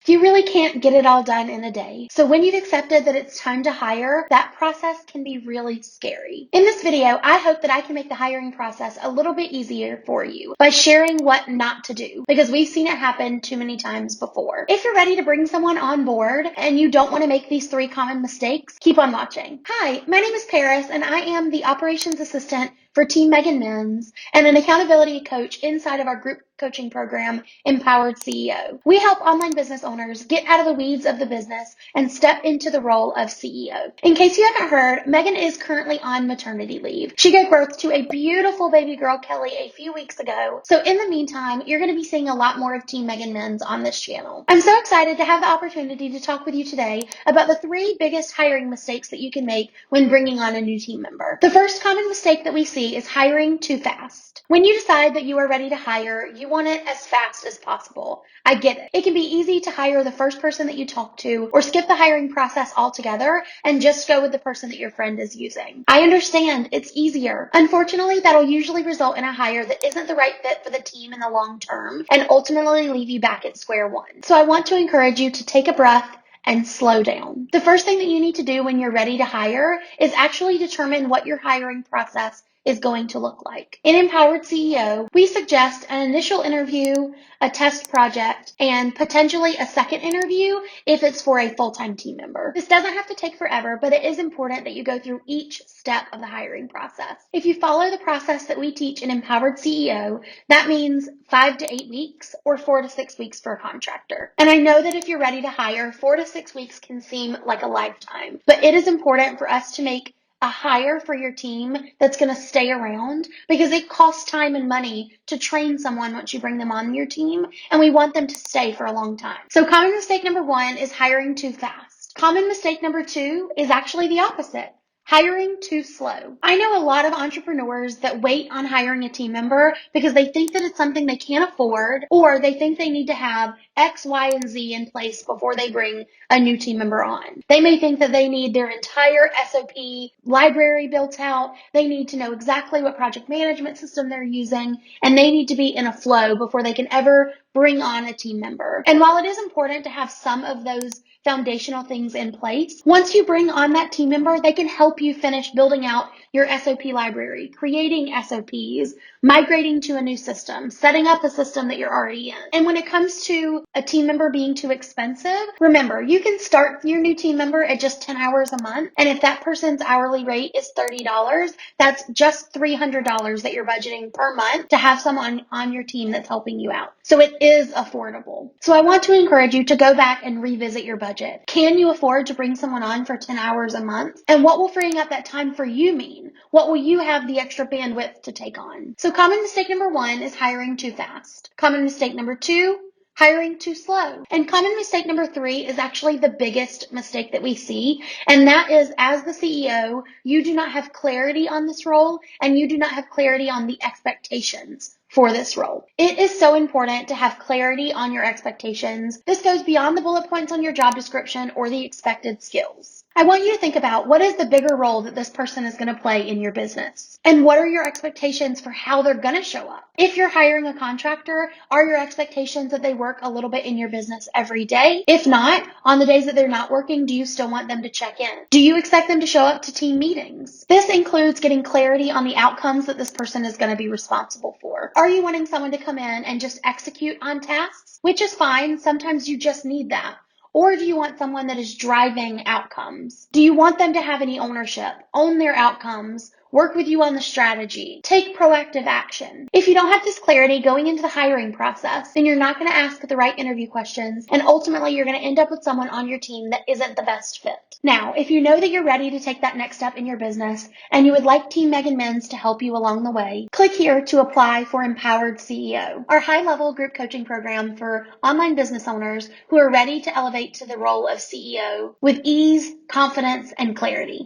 You really can't get it all done in a day. So when you've accepted that it's time to hire, that process can be really scary. In this video, I hope that I can make the hiring process a little bit easier for you by sharing what not to do, because we've seen it happen too many times before. If you're ready to bring someone on board and you don't want to make these 3 common mistakes, keep on watching. Hi, my name is Paris and I am the operations assistant for Team Megan Men's and an accountability coach inside of our group coaching program, Empowered CEO. We help online business owners get out of the weeds of the business and step into the role of CEO. In case you haven't heard, Megan is currently on maternity leave. She gave birth to a beautiful baby girl, Kelly, a few weeks ago. So in the meantime, you're going to be seeing a lot more of Team Megan Men's on this channel. I'm so excited to have the opportunity to talk with you today about the 3 biggest hiring mistakes that you can make when bringing on a new team member. The first common mistake that we see is hiring too fast. When you decide that you are ready to hire, you want it as fast as possible. I get it. It can be easy to hire the first person that you talk to or skip the hiring process altogether and just go with the person that your friend is using. I understand it's easier. Unfortunately, that'll usually result in a hire that isn't the right fit for the team in the long term and ultimately leave you back at square one. So I want to encourage you to take a breath and slow down. The first thing that you need to do when you're ready to hire is actually determine what your hiring process is going to look like. In Empowered CEO, we suggest an initial interview, a test project, and potentially a second interview if it's for a full-time team member. This doesn't have to take forever, but it is important that you go through each step of the hiring process. If you follow the process that we teach in Empowered CEO, that means 5 to 8 weeks or 4 to 6 weeks for a contractor. And I know that if you're ready to hire, 4 to 6 weeks can seem like a lifetime, but it is important for us to make a hire for your team that's going to stay around, because it costs time and money to train someone once you bring them on your team, and we want them to stay for a long time. So common mistake number 1 is hiring too fast. Common mistake number 2 is actually the opposite. Hiring too slow. I know a lot of entrepreneurs that wait on hiring a team member because they think that it's something they can't afford, or they think they need to have X, Y, and Z in place before they bring a new team member on. They may think that they need their entire SOP library built out. They need to know exactly what project management system they're using, and they need to be in a flow before they can ever bring on a team member. And while it is important to have some of those foundational things in place, once you bring on that team member, they can help you finish building out your SOP library, creating SOPs, migrating to a new system, setting up a system that you're already in. And when it comes to a team member being too expensive, remember, you can start your new team member at just 10 hours a month. And if that person's hourly rate is $30, that's just $300 that you're budgeting per month to have someone on your team that's helping you out. So it is affordable. So I want to encourage you to go back and revisit your budget. Can you afford to bring someone on for 10 hours a month? And what will freeing up that time for you mean? What will you have the extra bandwidth to take on? So common mistake number 1 is hiring too fast. Common mistake number 2, hiring too slow. And common mistake number 3 is actually the biggest mistake that we see. And that is, as the CEO, you do not have clarity on this role, and you do not have clarity on the expectations for this role. It is so important to have clarity on your expectations. This goes beyond the bullet points on your job description or the expected skills. I want you to think about, what is the bigger role that this person is going to play in your business? And what are your expectations for how they're going to show up? If you're hiring a contractor, are your expectations that they work a little bit in your business every day? If not, on the days that they're not working, do you still want them to check in? Do you expect them to show up to team meetings? This includes getting clarity on the outcomes that this person is going to be responsible for. Are you wanting someone to come in and just execute on tasks? Which is fine. Sometimes you just need that. Or do you want someone that is driving outcomes? Do you want them to have any ownership, own their outcomes, work with you on the strategy, take proactive action? If you don't have this clarity going into the hiring process, then you're not going to ask the right interview questions, and ultimately you're going to end up with someone on your team that isn't the best fit. Now, if you know that you're ready to take that next step in your business and you would like Team Megan Men's to help you along the way, click here to apply for Empowered CEO, our high-level group coaching program for online business owners who are ready to elevate to the role of CEO with ease, confidence, and clarity.